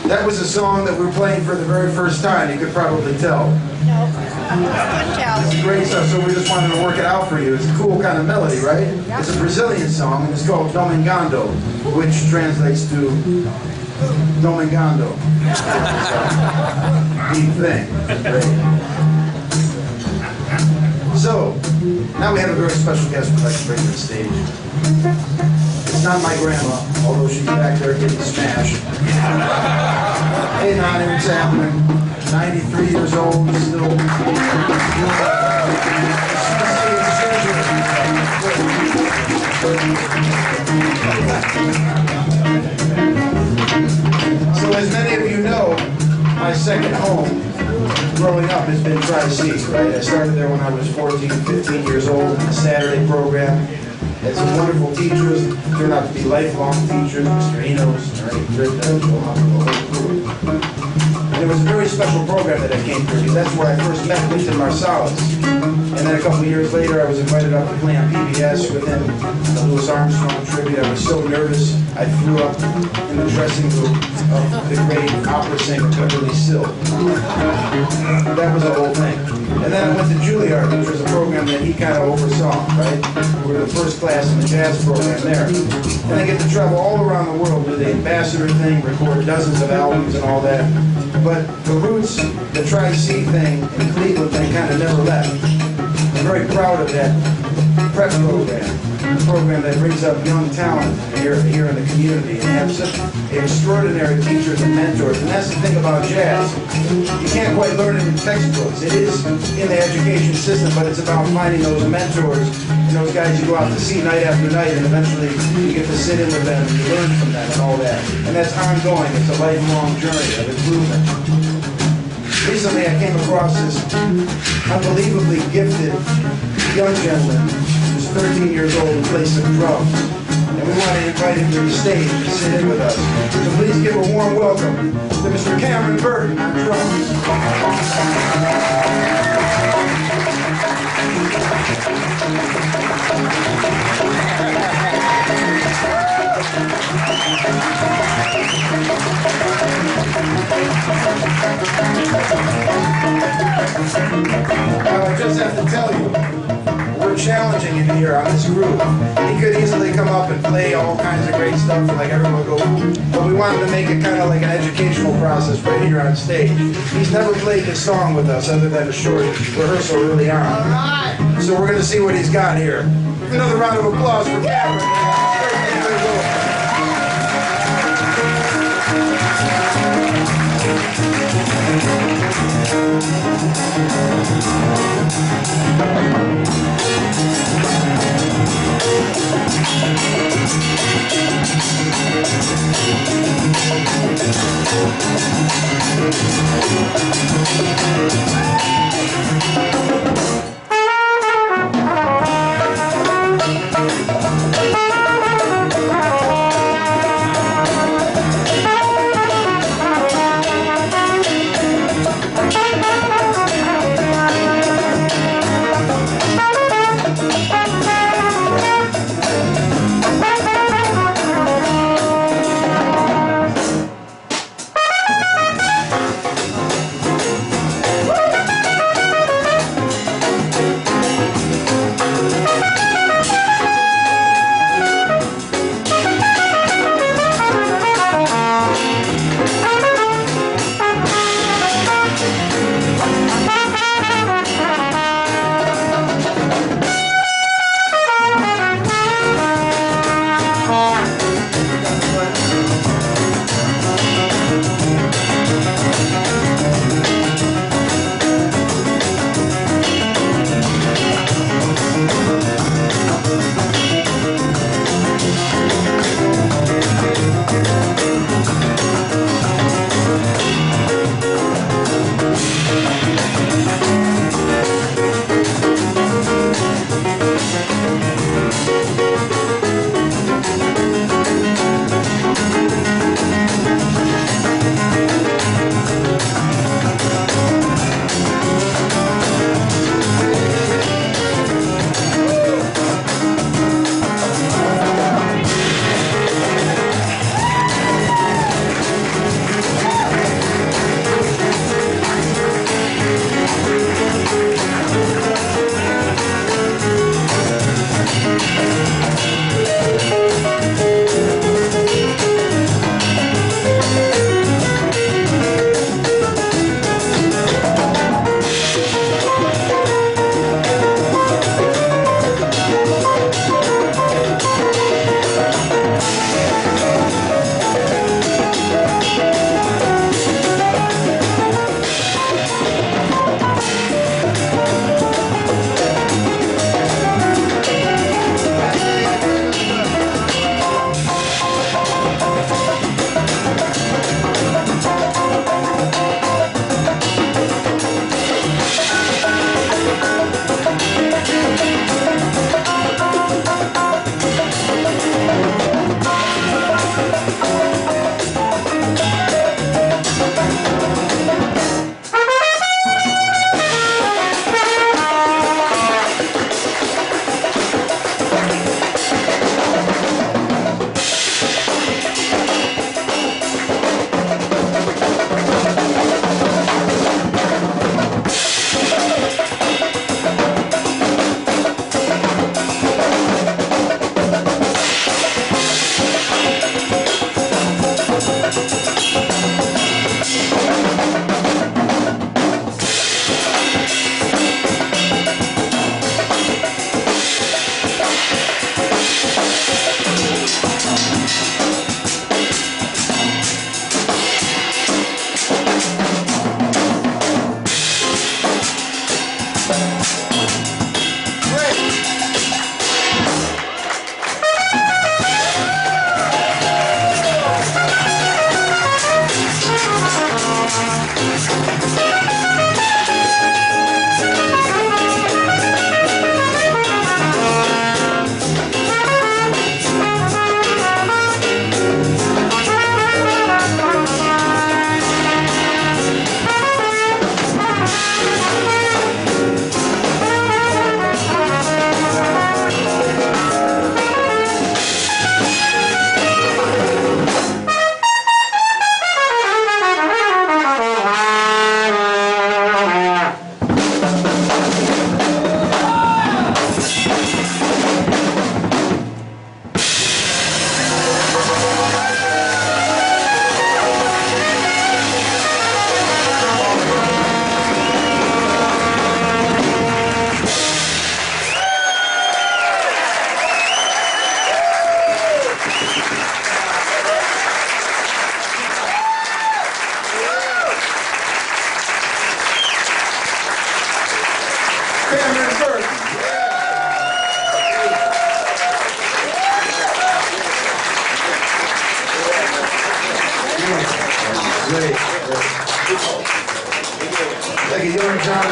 That was a song that we're playing for the very first time. You could probably tell. No, couldn't tell. It's great stuff, so we just wanted to work it out for you. It's a cool kind of melody, right? Yep. It's a Brazilian song, and it's called Domingando, which translates to Domingando. Deep thing. Right? So, now we have a very special guest we'd like to bring to the stage. It's not my grandma, although she's back there getting smashed. Hey, Nani, what's happening? 93 years old, still. So as many of you know, my second home growing up has been Tri-C, right? I started there when I was 14, 15 years old in the Saturday program. Had some wonderful teachers, turned out to be lifelong teachers, Mr. Enos, and it was a very special program that I came through, because that's where I first met Wynton Marsalis. And then a couple of years later, I was invited up to play on PBS with him, the Louis Armstrong tribute. I was so nervous, I threw up in the dressing room of the great opera singer, Beverly Sill. That was the whole thing. And then I went to Juilliard, which was a program that he kind of oversaw, right? We were the first class in the jazz program there. And I get to travel all around the world with the ambassador thing, record dozens of albums and all that. But the roots, the Tri-C thing, and Cleveland thing kind of never left. I'm very proud of that prep program, a program that brings up young talent here in the community and have such extraordinary teachers and mentors. And that's the thing about jazz. You can't quite learn it in textbooks. It is in the education system, but it's about finding those mentors and those guys you go out to see night after night, and eventually you get to sit in with them and you learn from them and all that. And that's ongoing. It's a lifelong journey of improvement. Recently I came across this unbelievably gifted young gentleman who's 13 years old and plays some drums. And we want to invite him to the stage to sit in with us. So please give a warm welcome to Mr. Cameron Burton on drums. Now I just have to tell you, we're challenging him here on this group. He could easily come up and play all kinds of great stuff like everyone go, but we wanted to make it kind of like an educational process right here on stage. He's never played this song with us other than a short rehearsal early on. All right. So we're going to see what he's got here. Another round of applause for Cameron.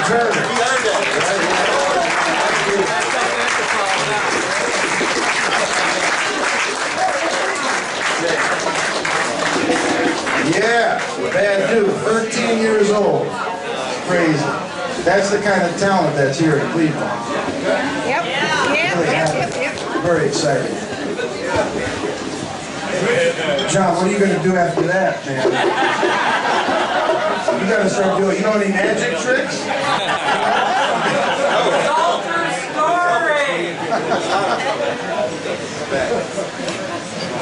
Turner. Yeah, bad dude, 13 years old. Crazy. That's the kind of talent that's here in Cleveland. Yep. Yep. Very exciting. John, what are you going to do after that, man? You got to start doing, you know any magic tricks?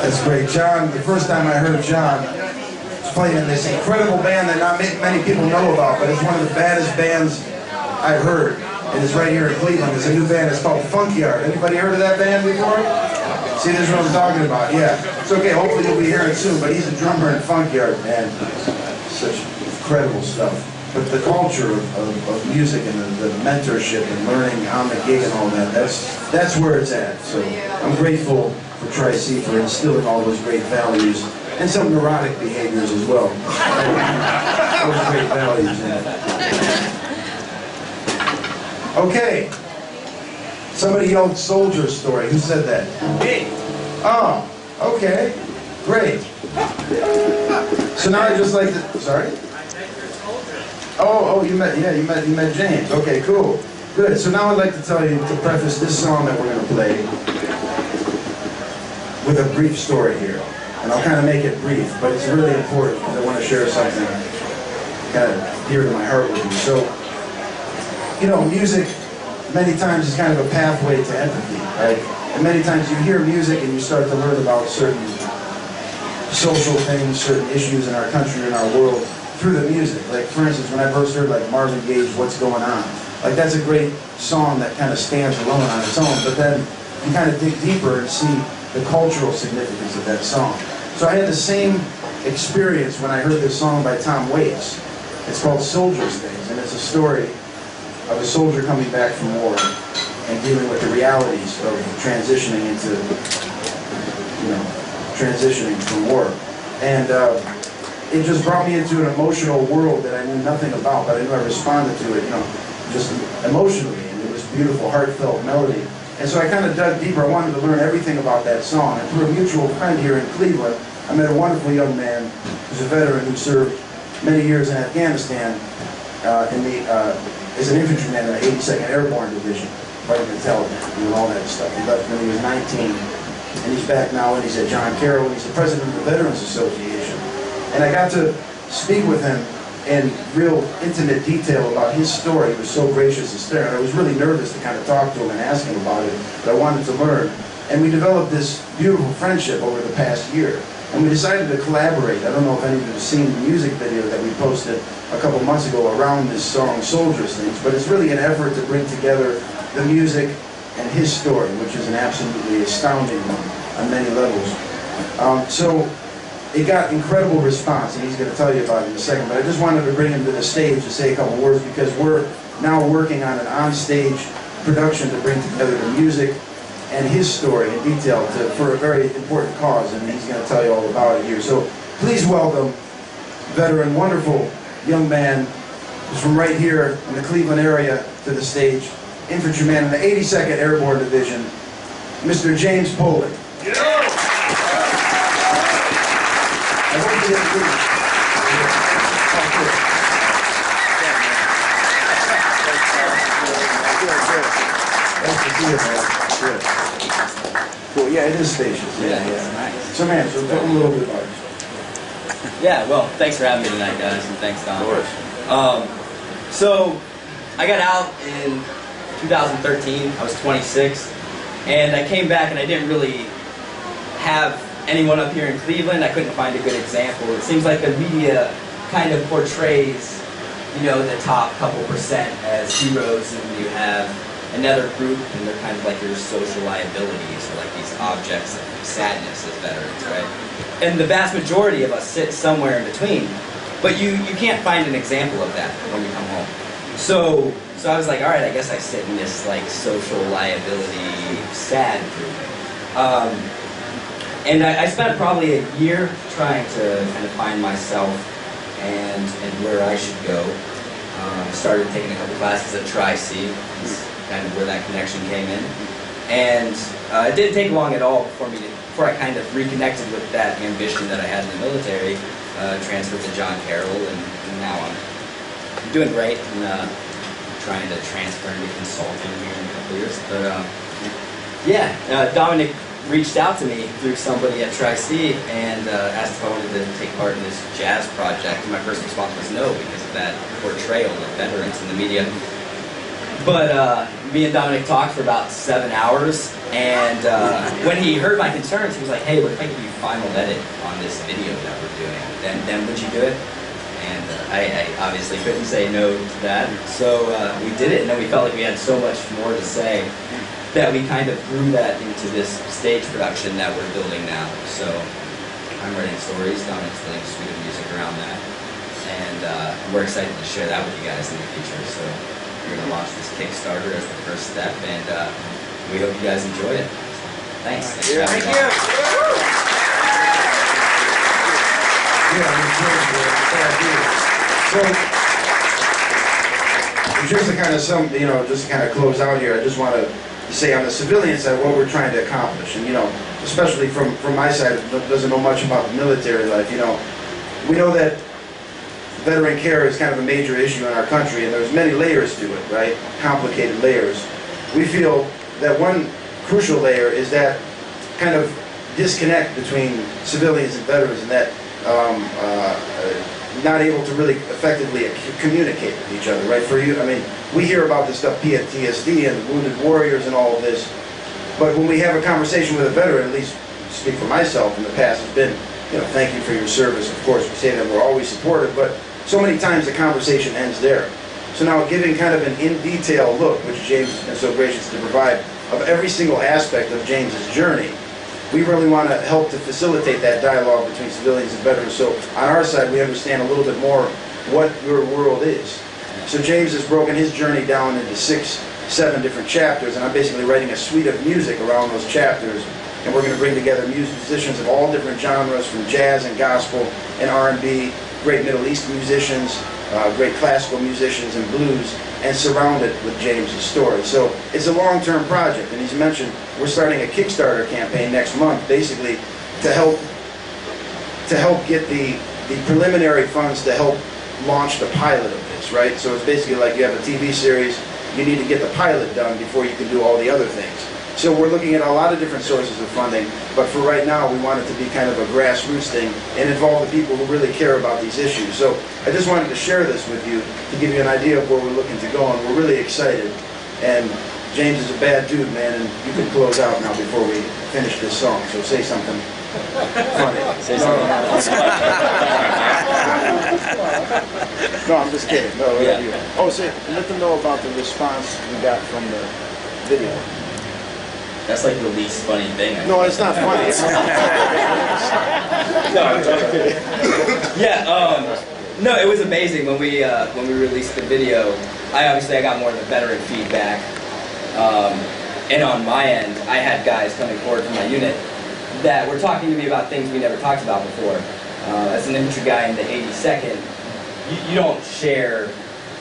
That's great. John, the first time I heard John was playing in this incredible band that not many people know about, but it's one of the baddest bands I've heard. And it's right here in Cleveland. There's a new band, it's called Funkyard. Anybody heard of that band before? See, this is what I'm talking about, yeah. It's okay, hopefully you'll be hearing it soon, but he's a drummer in Funkyard, man. Such incredible stuff. But the culture of music and the mentorship and learning on the gig and all that, that's where it's at. So I'm grateful for Tri-C for instilling all those great values and some neurotic behaviors as well. Those great values in it. Okay. Somebody yelled soldier story. Who said that? Me. Oh, okay. Great. So now I just like to, sorry? Oh, you met James. Okay, cool. Good. So now I'd like to tell you, to preface this song that we're going to play with a brief story here. And I'll kind of make it brief, but it's really important because I want to share something kind of dear to my heart with you. So, you know, music many times is kind of a pathway to empathy, right? And many times you hear music and you start to learn about certain social things, certain issues in our country and our world through the music. Like, for instance, when I first heard like Marvin Gaye's What's Going On, like that's a great song that kind of stands alone on its own, but then you kind of dig deeper and see the cultural significance of that song. So I had the same experience when I heard this song by Tom Waits. It's called Soldier's Things, and it's a story of a soldier coming back from war and dealing with the realities of transitioning into, transitioning from war. And it just brought me into an emotional world that I knew nothing about, but I knew I responded to it, just emotionally, and it was beautiful, heartfelt melody. And so I kind of dug deeper. I wanted to learn everything about that song. And through a mutual friend here in Cleveland, I met a wonderful young man who's a veteran who served many years in Afghanistan as an infantryman in the 82nd Airborne Division, fighting the Taliban, doing all that stuff. He left when he was 19, and he's back now, and he's at John Carroll, and he's the president of the Veterans Association. And I got to speak with him in real intimate detail about his story. He was so gracious and stern. I was really nervous to kind of talk to him and ask him about it, but I wanted to learn. And we developed this beautiful friendship over the past year. And we decided to collaborate. I don't know if any of you have seen the music video that we posted a couple months ago around this song, Soldier's Things, but it's really an effort to bring together the music and his story, which is an absolutely astounding one on many levels. So it got incredible response, and he's going to tell you about it in a second, but I just wanted to bring him to the stage to say a couple words because we're now working on an on-stage production to bring together the music and his story in detail for a very important cause, and he's going to tell you all about it here. So please welcome veteran, wonderful young man who's from right here in the Cleveland area to the stage, infantryman in the 82nd Airborne Division, Mr. James Poling. Yeah. I hope you didn't leave. Nice to see you, man. Good. Cool. Yeah, it is spacious. Yeah. Nice. So, man, so tell them a little bit about it. Yeah, well, thanks for having me tonight, guys, and thanks, Don. Of course. So, I got out in 2013. I was 26, and I came back, and I didn't really have anyone up here in Cleveland. I couldn't find a good example. It seems like the media kind of portrays, the top couple percent as heroes, and you have another group, and they're kind of like your social liabilities, or like these objects of sadness as veterans, right? And the vast majority of us sit somewhere in between, but you can't find an example of that when you come home. So I was like, all right, I guess I sit in this like social liability sad group. And I spent probably a year trying to kind of find myself and where I should go. Started taking a couple classes at Tri-C. That's kind of where that connection came in. And it didn't take long at all before I kind of reconnected with that ambition that I had in the military. Transferred to John Carroll, and now I'm doing great. And trying to transfer into consulting here in a couple years. But yeah, Dominic reached out to me through somebody at Tri-C and asked if I wanted to take part in this jazz project. And my first response was no, because of that portrayal of veterans in the media. But me and Dominic talked for about 7 hours, and when he heard my concerns, he was like, "Hey, what if I give you final edit on this video that we're doing? Then would you do it?" And I obviously couldn't say no to that, so we did it, and then we felt like we had so much more to say that we kind of grew that into this stage production that we're building now. So I'm writing stories, Dominic's building a suite of music around that, and we're excited to share that with you guys in the future. So we're going to launch this Kickstarter as the first step, and we hope you guys enjoy it. Thanks. Thank you. So, just to kind of just to kind of close out here, I just want to say on the civilian side what we're trying to accomplish, and especially from my side, doesn't know much about the military life. We know that veteran care is kind of a major issue in our country, and there's many layers to it, right? Complicated layers. We feel that one crucial layer is that kind of disconnect between civilians and veterans, and that not able to really effectively communicate with each other, right? For you, I mean, we hear about this stuff, PTSD and wounded warriors and all of this, but when we have a conversation with a veteran, at least speak for myself in the past, has been, thank you for your service. Of course, we say that we're always supportive, but so many times the conversation ends there. So now giving kind of an in-detail look, which James has been so gracious to provide, of every single aspect of James's journey, we really want to help to facilitate that dialogue between civilians and veterans. So on our side, we understand a little bit more what your world is. So James has broken his journey down into 6, 7 different chapters, and I'm basically writing a suite of music around those chapters. And we're going to bring together musicians of all different genres, from jazz and gospel and R&B, great Middle East musicians, great classical musicians and blues, and surround it with James's story. So it's a long-term project, and he's mentioned we're starting a Kickstarter campaign next month, basically to help get the preliminary funds to help launch the pilot of this, right? So it's basically like you have a TV series, you need to get the pilot done before you can do all the other things. So we're looking at a lot of different sources of funding, but for right now we want it to be kind of a grassroots thing and involve the people who really care about these issues. So I just wanted to share this with you to give you an idea of where we're looking to go, and we're really excited. And James is a bad dude, man, and you can close out now before we finish this song, so say something funny. Say something. No, I'm just kidding. No, Yeah. Oh, say, let them know about the response we got from the video. That's like the least funny thing. No, it's not funny. Yeah, no, it was amazing when we released the video. I got more of the veteran feedback, and on my end, I had guys coming forward from my unit that were talking to me about things we never talked about before. As an infantry guy in the 82nd, you don't share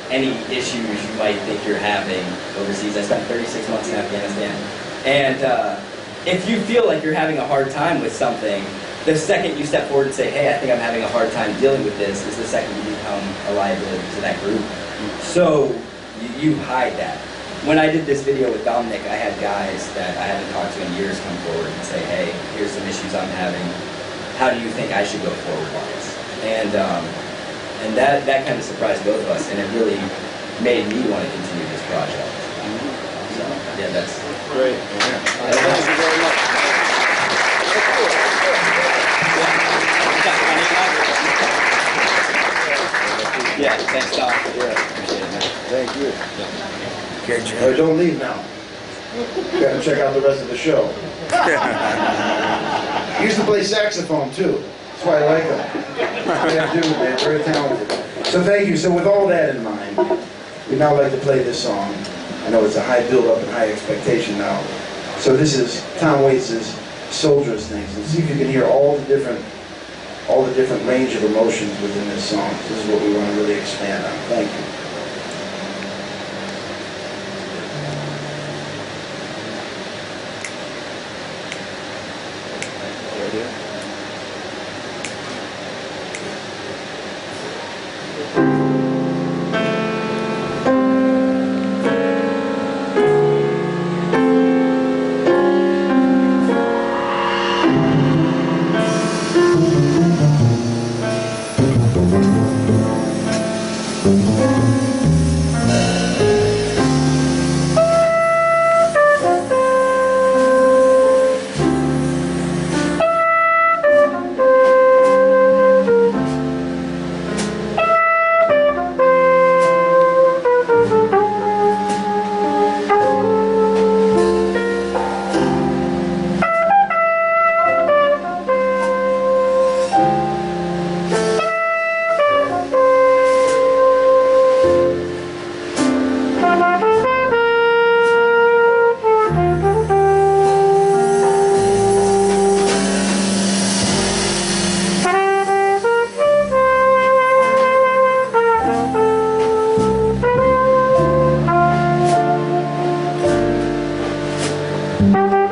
any issues you might think you're having overseas. I spent 36 months in Afghanistan. And if you feel like you're having a hard time with something, the second you step forward and say, hey, I think I'm having a hard time dealing with this, is the second you become a liability to that group. So you hide that. When I did this video with Dominic, I had guys that I haven't talked to in years come forward and say, hey, here's some issues I'm having. How do you think I should go forward on this? And that kind of surprised both of us, and it really made me want to continue this project. So, yeah, that's Great. Thank you very much. Yeah, thanks, Tom. Yeah. Appreciate it, man. Thank you. Don't leave now. You gotta check out the rest of the show. He used to play saxophone too. That's why I like him. Yeah, dude, man, very talented. So thank you. So with all that in mind, we'd now like to play this song. I know it's a high build-up and high expectation now. So this is Tom Waits' Soldier's Things. And see if you can hear all the different range of emotions within this song. This is what we want to really expand on. Thank you. Thank you.